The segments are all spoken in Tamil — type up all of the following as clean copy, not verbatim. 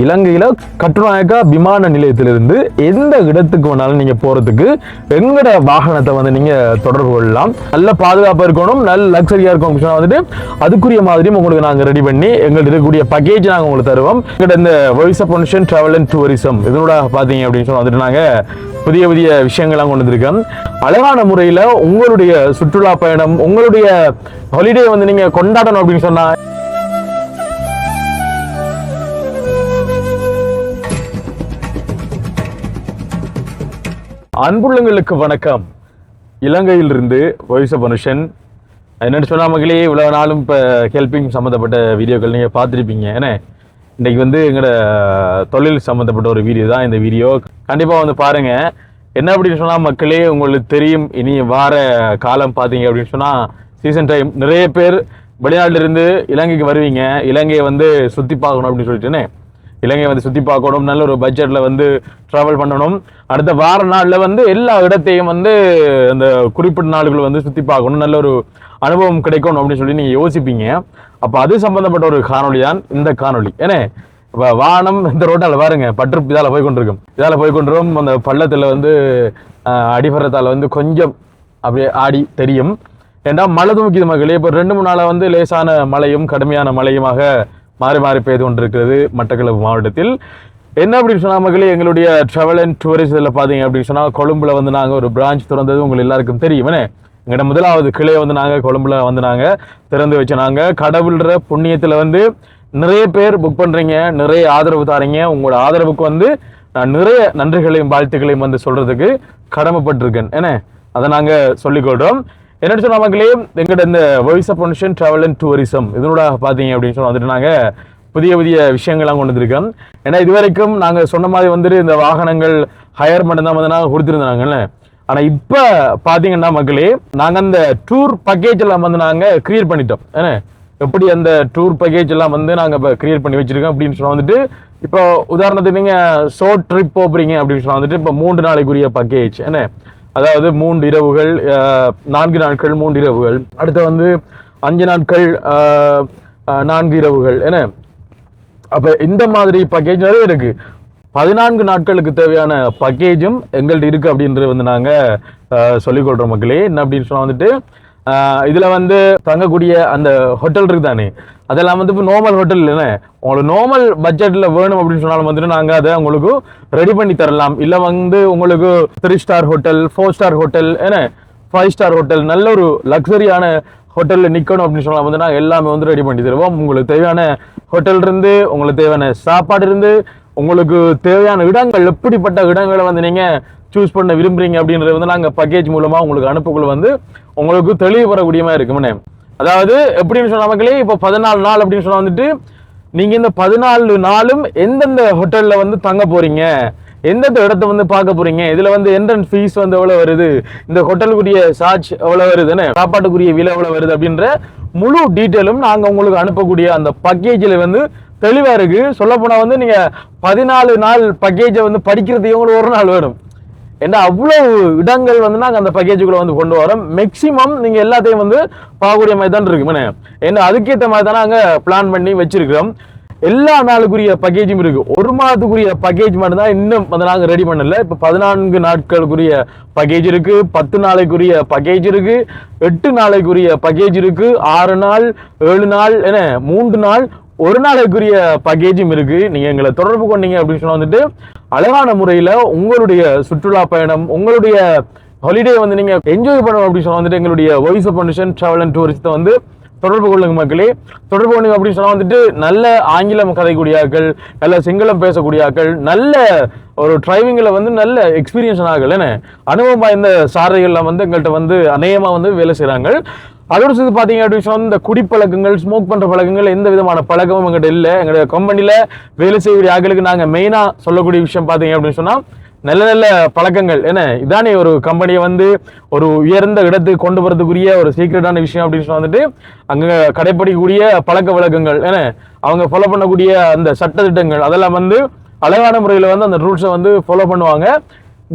இலங்கையில கட்டுநாயக்கா விமான நிலையத்திலிருந்து எந்த இடத்துக்கு வேணாலும் நீங்க போறதுக்கு எங்கட வாகனத்தை வந்து நீங்க தொடர்பு கொள்ளலாம். நல்ல பாதுகாப்பா இருக்கணும், நல்ல லக்ஸரியா இருக்கும் வந்துட்டு அதுக்குரிய மாதிரியும் உங்களுக்கு நாங்க ரெடி பண்ணி எங்கள்ட்ட இருக்கக்கூடிய பேக்கேஜ் நாங்க உங்களுக்கு தருவோம். எங்கள்ட்ட இந்த வாய்ஸ் ஆஃப் பொன்னிஷன் டிராவல் அண்ட் டூரிசம் இதனோட பாத்தீங்க அப்படின்னு சொல்லி வந்துட்டு நாங்க புதிய புதிய விஷயங்கள்லாம் கொண்டு வந்திருக்கோம். அழகான முறையில உங்களுடைய சுற்றுலா பயணம், உங்களுடைய ஹாலிடே வந்து நீங்க கொண்டாடணும் அப்படின்னு சொன்னா அன்புள்ளங்களுக்கு வணக்கம். இலங்கையிலிருந்து வாய்ஸ் ஆஃப் பொன்னிஷன். என்னென்னு சொன்னா மகளே, இவ்வளவு நாளும் இப்போ ஹெல்பிங் சம்மந்தப்பட்ட வீடியோக்கள் நீங்கள் பார்த்துருப்பீங்க. ஏன்னா இன்றைக்கி வந்து எங்களோட தொழில் சம்மந்தப்பட்ட ஒரு வீடியோ தான் இந்த வீடியோ. கண்டிப்பாக வந்து பாருங்கள். என்ன அப்படின்னு சொன்னால் மக்களே, உங்களுக்கு தெரியும், இனி வார காலம் பார்த்தீங்க அப்படின்னு சொன்னால் சீசன் டைம். நிறைய பேர் வெளிநாட்டிலிருந்து இலங்கைக்கு வருவீங்க. இலங்கையை வந்து சுற்றி பார்க்கணும் அப்படின்னு சொல்லிட்டுனே, இலங்கையை வந்து சுற்றி பார்க்கணும், நல்ல ஒரு பட்ஜெட்டில் வந்து ட்ராவல் பண்ணணும். அடுத்த வார நாளில் வந்து எல்லா இடத்தையும் வந்து அந்த குறிப்பிட்ட நாடுகள் வந்து சுற்றி பார்க்கணும், நல்ல ஒரு அனுபவம் கிடைக்கணும் அப்படின்னு சொல்லி நீங்கள் யோசிப்பீங்க. அப்போ அது சம்மந்தப்பட்ட ஒரு காணொலி தான் இந்த காணொலி. ஏன்னா இப்போ வானம் இந்த ரோட்டால் பாருங்க, பற்று இதால் போய் கொண்டிருக்கும், இதால் போய் கொண்டிருக்கும். அந்த பள்ளத்தில் வந்து அடிபடுறதால வந்து கொஞ்சம் அப்படியே ஆடி தெரியும். ஏன்னா மழை தூக்கிது மக்களே. இப்போ 2-3 நாளாக வந்து லேசான மழையும் கடுமையான மழையுமாக மாறி மாறி பெய்து கொண்டிருக்கிறது மட்டக்களப்பு மாவட்டத்தில். என்ன அப்படின்னு சொன்னால் மக்களே, எங்களுடைய ட்ராவல் அண்ட் டூரிசத்தில் பார்த்தீங்க அப்படின்னு சொன்னால் கொழும்புல வந்து நாங்கள் ஒரு பிரான்ச் திறந்தது உங்களுக்கு எல்லாருக்கும் தெரியும். எங்கள்கிட்ட முதலாவது கிளையை வந்து நாங்கள் கொழும்புல வந்து நாங்கள் திறந்து வச்சு நாங்கள் கடவுள்ற புண்ணியத்தில் வந்து நிறைய பேர் புக் பண்ணுறீங்க, நிறைய ஆதரவு தாரீங்க. உங்களோட ஆதரவுக்கு வந்து நான் நிறைய நன்றிகளையும் வாழ்த்துக்களையும் வந்து சொல்கிறதுக்கு கடமைப்பட்டிருக்கேன். அதை நாங்கள் சொல்லிக்கொள்கிறோம். என்ன சொன்ன மக்களே, எங்கள்கிட்ட இந்த வாய்ஸ் ஆஃப் பொன்னிஷன் டிராவல் அண்ட் டூரிசம் இதனோட பார்த்தீங்க அப்படின்னு சொல்லி வந்துட்டு நாங்கள் புதிய புதிய விஷயங்கள்லாம் கொண்டு வந்திருக்கோம். ஏன்னா இது வரைக்கும் நாங்கள் சொன்ன மாதிரி வந்துட்டு இந்த வாகனங்கள் ஹையர் மட்டும்தான் வந்து நாங்கள் கொடுத்துருந்தாங்கல்ல. ஆனால் இப்போ பார்த்தீங்கன்னா மக்களே, நாங்கள் அந்த டூர் பேக்கேஜ் எல்லாம் வந்து நாங்கள் கிரியேட் பண்ணிட்டோம். எப்படி அந்த டூர் பேக்கேஜ் எல்லாம் வந்து நாங்கள் இப்போ கிரியேட் பண்ணி வச்சிருக்கோம் அப்படின்னு சொன்னால் வந்துட்டு, இப்போ உதாரணத்துக்கு நீங்கள் ஷார்ட் ட்ரிப் போகிறீங்க அப்படின்னு சொன்னால் வந்துட்டு இப்போ 3 நாளைக்குரிய பேக்கேஜ். அதாவது 3 இரவுகள், 4 நாட்கள் 3 இரவுகள், அடுத்து வந்து 5 நாட்கள் 4 இரவுகள். அப்போ இந்த மாதிரி பேக்கேஜ் நிறைய இருக்கு. 14 நாட்களுக்கு தேவையான பேக்கேஜும் எங்கள்கிட்ட இருக்கு அப்படின்றது வந்து நாங்கள் சொல்லிக்கொள்றோம் மக்களே. என்ன அப்படின்னு சொன்னால் வந்துட்டு இதில் வந்து தங்கக்கூடிய அந்த ஹோட்டல் இருக்கு தானே, அதெல்லாம் வந்து இப்போ நார்மல் ஹோட்டல் இல்லைன்னா உங்களுக்கு நார்மல் பட்ஜெட்டில் வேணும் அப்படின்னு சொன்னாலும் வந்துட்டு நாங்கள் அதை உங்களுக்கு ரெடி பண்ணி தரலாம். இல்லை வந்து உங்களுக்கு 3 star hotel, 4 star hotel, 5 star hotel, நல்ல ஒரு லக்ஸரியான ஹோட்டலில் நிற்கணும் அப்படின்னு சொன்னால் வந்து நாங்கள் எல்லாமே வந்து ரெடி பண்ணி தருவோம். உங்களுக்கு தேவையான ஹோட்டல் இருந்து, உங்களுக்கு தேவையான சாப்பாடு இருந்து, உங்களுக்கு தேவையான இடங்கள், எப்படிப்பட்ட இடங்களை வந்து நீங்கள் சூஸ் பண்ண விரும்புறீங்க அப்படின்றது வந்து நாங்கள் பேக்கேஜ் மூலமாக உங்களுக்கு அனுப்புக்குள்ள வந்து உங்களுக்கு தெளிவுபடக்கூடியமா இருக்குமே. அதாவது எப்படின்னு சொன்ன மக்களே, இப்போ 14 நாள் அப்படின்னு சொன்னா வந்துட்டு நீங்கள் இந்த 14 நாளும் எந்தெந்த ஹோட்டலில் வந்து தங்க போறீங்க, எந்தெந்த இடத்த வந்து பார்க்க போறீங்க, இதுல வந்து என்ட்ரன்ஸ் ஃபீஸ் வந்து எவ்வளவு வருது, இந்த ஹோட்டலுக்குரிய சார்ஜ் எவ்வளவு வருதுன்னு, சாப்பாட்டுக்குரிய விலை எவ்வளவு வருது அப்படின்ற முழு டீட்டெயிலும் நாங்கள் உங்களுக்கு அனுப்பக்கூடிய அந்த பேக்கேஜில் வந்து தெளிவா இருக்கு. சொல்ல போனா வந்து நீங்க 14 நாள் பேக்கேஜை வந்து படிக்கிறதுக்கு உங்களுக்கு ஒரு நாள் வேணும். ஏன்னா அவ்வளவு இடங்கள் வந்து நாங்கள் அந்த பேக்கேஜுக்குள்ள வந்து கொண்டு வரோம். மேக்சிமம் நீங்க எல்லாத்தையும் வந்து பார்க்கக்கூடிய மாதிரி தான் இருக்கு. ஏன்னா அதுக்கேற்ற மாதிரி தான் நாங்கள் பிளான் பண்ணி வச்சிருக்கிறோம். எல்லா நாளுக்குரிய பேக்கேஜும் இருக்கு. 1 மாதத்துக்குரிய பேக்கேஜ் மட்டும் தான் இன்னும் வந்து நாங்கள் ரெடி பண்ணல. இப்போ 14 நாட்களுக்குரிய பேக்கேஜ் இருக்கு, 10 நாளைக்குரிய பேக்கேஜ் இருக்கு, 8 நாளைக்குரிய பேக்கேஜ் இருக்கு, 6 நாள், 7 நாள், 3 நாள், 1 நாளைக்குரிய பேக்கேஜும் இருக்கு. நீங்க எங்களை தொடர்பு கொண்டீங்க அப்படின்னு சொன்னா வந்துட்டு அழகான முறையில உங்களுடைய சுற்றுலா பயணம், உங்களுடைய ஹாலிடே வந்து நீங்க என்ஜாய் பண்ணணும் அப்படின்னு சொன்னா வந்துட்டு எங்களுடைய வாய்ஸ் ஆஃப் பொன்னிஷன் டிராவல் அண்ட் டூரிஸ்ட்டை வந்து தொடர்பு கொள்ளுங்க மக்களே. தொடர்பு கொள்ளுங்க அப்படின்னு சொன்னா வந்துட்டு நல்ல ஆங்கிலம் கதைக்கூடிய ஆக்கள், நல்ல சிங்களம் பேசக்கூடிய ஆக்கள், நல்ல ஒரு டிரைவிங்கில் வந்து நல்ல எக்ஸ்பீரியன்ஸ் ஆகல், அனுபவம் வாய்ந்த சாரதிகள்லாம் வந்து எங்கள்கிட்ட வந்து அநேகமா வந்து வேலை செய்கிறாங்க. அதோட சேர்த்து பார்த்தீங்க அப்படின்னு சொன்னால் இந்த குடிப்பழக்கங்கள், ஸ்மோக் பண்ணுற பழக்கங்கள், எந்த விதமான பழக்கமும் எங்கள்கிட்ட இல்லை. எங்களுடைய கம்பெனியில் வேலை செய்யக்கூடிய ஆக்களுக்கு நாங்கள் மெயினாக சொல்லக்கூடிய விஷயம் பார்த்தீங்க அப்படின்னு சொன்னால் நல்ல நல்ல பழக்கங்கள். இதானே ஒரு கம்பெனியை வந்து ஒரு உயர்ந்த இடத்துக்கு கொண்டு வரதுக்குரிய ஒரு சீக்ரெட்டான விஷயம் அப்படின்னு சொன்னா வந்துட்டு அங்கே கடைப்பிடிக்கக்கூடிய பழக்க வழக்கங்கள், அவங்க ஃபாலோ பண்ணக்கூடிய அந்த சட்ட திட்டங்கள், அதெல்லாம் வந்து அழகான முறையில் வந்து அந்த ரூல்ஸை வந்து ஃபாலோ பண்ணுவாங்க.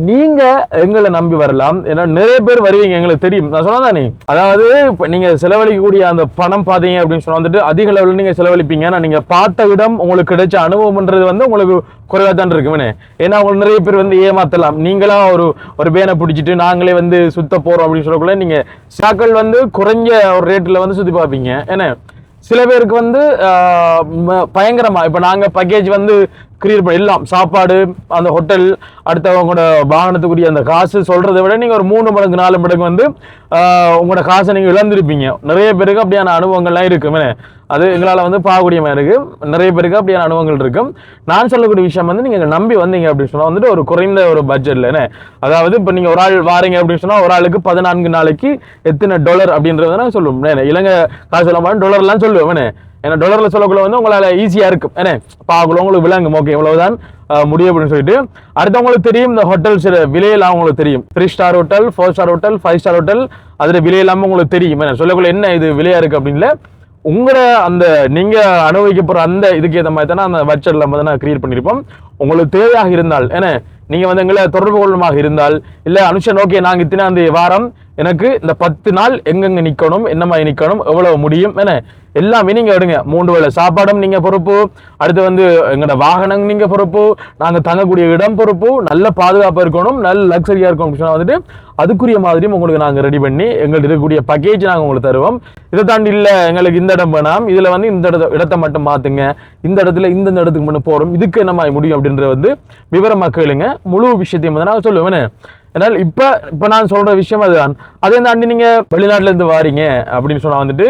நீங்க எங்களை நம்பி வரலாம். ஏன்னா நிறைய பேர் வருவீங்க, எங்களுக்கு தெரியும். நான் சொன்னதானே, அதாவது இப்ப நீங்க செலவழிக்கக்கூடிய அந்த பணம் பாத்தீங்க அப்படின்னு சொன்னா வந்துட்டு அதிக லெவலில் நீங்க செலவழிப்பீங்க. ஆனா நீங்க பார்த்த இடம் உங்களுக்கு கிடைச்ச அனுபவம்ன்றது வந்து உங்களுக்கு குறைவா தான் இருக்குமே. ஏன்னா உங்களுக்கு நிறைய பேர் வந்து ஏமாத்தலாம். நீங்களா ஒரு பேனை பிடிச்சிட்டு நாங்களே வந்து சுத்த போறோம் அப்படின்னு சொல்லக்குள்ள நீங்க சாக்கள் வந்து குறைஞ்ச ஒரு ரேட்ல வந்து சுத்தி பார்ப்பீங்க. ஏன்னா சில பேருக்கு வந்து பயங்கரமா இப்ப நாங்க பேக்கேஜ் வந்து கிரியேட் பண்ண எல்லாம் சாப்பாடு, அந்த ஹோட்டல், அடுத்தவங்களோட வாகனத்துக்குரிய அந்த காசு சொல்றதை விட நீங்க ஒரு 3 மடங்கு 4 மடங்கு வந்து உங்களோட காசை நீங்க இழந்திருப்பீங்க. நிறைய பேருக்கு அப்படியான அனுபவங்கள்லாம் இருக்குமே. அது எங்களால் வந்து பார்க்கக்கூடியமா இருக்கு. நிறைய பேருக்கு அப்படியான அனுபவங்கள் இருக்கும். நான் சொல்லக்கூடிய விஷயம் வந்து நீங்க நம்பி வந்தீங்க அப்படின்னு சொன்னா வந்துட்டு ஒரு குறைந்த ஒரு பட்ஜெட்ல, அதாவது இப்ப நீங்க ஒரு ஆள் வாரீங்க அப்படின்னு சொன்னா ஒரு ஆளுக்கு 14 நாளைக்கு எத்தனை $, அப்படின்றத நான் சொல்லுவேன். இலங்கை காசு எல்லாம் $லாம் சொல்லுவேன். ஏன்னா $ல சொல்லக்குள்ள வந்து உங்களால ஈஸியா இருக்கும். பார்க்கல உங்களுக்கு விளங்கும், ஓகே இவ்வளவுதான் முடியும் அப்படின்னு சொல்லிட்டு. அடுத்தவங்களுக்கு தெரியும் இந்த ஹோட்டல்ஸ் விலையெல்லாம் உங்களுக்கு தெரியும். 3 star hotel, 4 star hotel, 5 star hotel, அதுல விலையெல்லாம உங்களுக்கு தெரியும். சொல்லக்குள்ள என்ன இது விலையா இருக்கு அப்படின்னு உங்களோட அந்த நீங்க அனுபவிக்க போற அந்த இதுக்கு ஏற்ற மாதிரி தானே அந்த பட்ஜெட்ல வந்து கிரியேட் பண்ணிருப்போம். உங்களுக்கு தேவையாக இருந்தால், நீங்க வந்து எங்களை தொடர்பு கொள்ளுமாக இருந்தால், இல்ல அனுஷன் ஓகே நாங்க இத்தனை அந்த வாரம் எனக்கு இந்த 10 நாள் எங்கெங்க நிக்கணும், என்ன மாதிரி நிக்கணும், எவ்வளவு முடியும், எல்லாமே நீங்க எடுங்க. 3 வேளை சாப்பாடும் நீங்க பொறுப்பு, அடுத்து வந்து எங்களோட வாகனம் நீங்க பொறுப்பு, நாங்க தங்கக்கூடிய இடம் பொறுப்பு, நல்ல பாதுகாப்பா இருக்கணும், நல்ல லக்ஸரியா இருக்கணும் சொன்னா வந்துட்டு அதுக்குரிய மாதிரியும் உங்களுக்கு நாங்க ரெடி பண்ணி எங்களுக்கு இருக்கக்கூடிய பேக்கேஜ் நாங்க உங்களுக்கு தருவோம். இதை தாண்டி இல்ல எங்களுக்கு இந்த இடம் வேணாம், இதுல வந்து இந்த இடத்தை மட்டும் மாத்துங்க, இந்த இடத்துல இந்த இடத்துக்கு மட்டும் போறோம், இதுக்கு என்ன மாதிரி முடியும் அப்படின்றது வந்து விவரமா கேளுங்க. முழு விஷயத்தையும் வந்து நான் சொல்லுவேன். அதனால இப்ப நான் சொல்ற விஷயம் அதுதான். அதே தாண்டி நீங்க வெளிநாட்டுல இருந்து வாரீங்க அப்படின்னு சொன்னா வந்துட்டு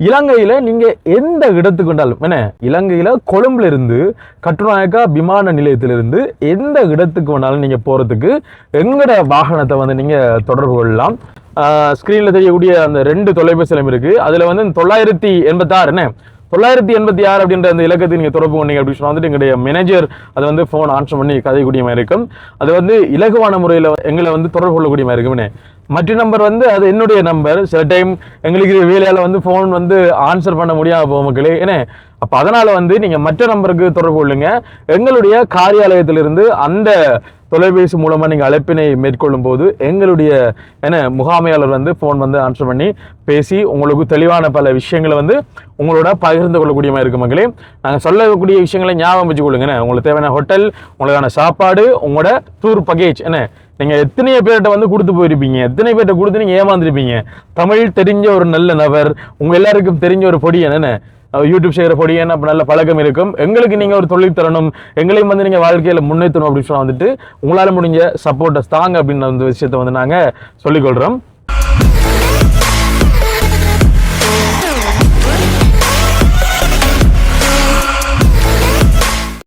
இலங்கையில நீங்க எந்த இடத்துக்கு வந்தாலும், இலங்கையில கொழும்புல இருந்து கட்டுநாயக்கா விமான நிலையத்திலிருந்து எந்த இடத்துக்கு வேணாலும் நீங்க போறதுக்கு எங்கட வாகனத்தை வந்து நீங்க தொடர்பு கொள்ளலாம். ஸ்கிரீன்ல தெரியக்கூடிய அந்த 2 தொலைபேசி எண் இருக்கு. அதுல வந்து 986 986 அப்படின்ற அந்த இலக்கத்தை நீங்க தொடர்பு பண்ணீங்க அப்படின்னு சொன்னா வந்துட்டு எங்களுடைய மேனேஜர் அதை வந்து போன் ஆன்சர் பண்ணி கதைக்கூடிய மாதிரி இருக்கும். அது வந்து இலகுவான முறையில எங்களை வந்து தொடர்பு கொள்ளக்கூடிய மாதிரி இருக்குமே. மற்ற நம்பர் வந்து அது என்னுடைய நம்பர். சில டைம் எங்களுக்கு வேலையால வந்து போன் வந்து ஆன்சர் பண்ண முடியாம போகும் மக்களே. அப்ப அதனால வந்து நீங்க மற்ற நம்பருக்கு தொடர்பு கொள்ளுங்க. எங்களுடைய காரியாலயத்திலிருந்து அந்த தொலைபேசி மூலமா நீங்க அழைப்பினை மேற்கொள்ளும் போது எங்களுடைய முகாமையாளர் வந்து போன் வந்து ஆன்சர் பண்ணி பேசி உங்களுக்கு தெளிவான பல விஷயங்களை வந்து உங்களோட பகிர்ந்து கொள்ளக்கூடிய மாதிரி இருக்கு மக்களே. நாங்க சொல்லக்கூடிய விஷயங்களை ஞாபகம் வச்சு கொள்ளுங்க. உங்களுக்கு தேவையான ஹோட்டல், உங்களுக்கான சாப்பாடு, உங்களோட டூர் பேக்கேஜ், நீங்க எத்தனை பேர்கிட்ட வந்து கொடுத்து போயிருப்பீங்க, எத்தனை பேர்கிட்ட கொடுத்து நீங்க ஏமாந்துருப்பீங்க. தமிழ் தெரிஞ்ச ஒரு நல்ல நபர், உங்க எல்லாருக்கும் தெரிஞ்ச ஒரு பொடியன், யூடியூப் செய்கிற பொடியன், அப்போ நல்ல பழக்கம் இருக்கும். எங்களுக்கு நீங்க ஒரு தொழில் தரணும், எங்களையும் வந்து நீங்க வாழ்க்கையில முன்னேற்றணும் அப்படின்னு சொன்னா வந்துட்டு உங்களால முடிஞ்ச சப்போர்ட்டை தாங்க அப்படின்னு அந்த விஷயத்த வந்து நாங்க சொல்லிக்கொள்றோம்.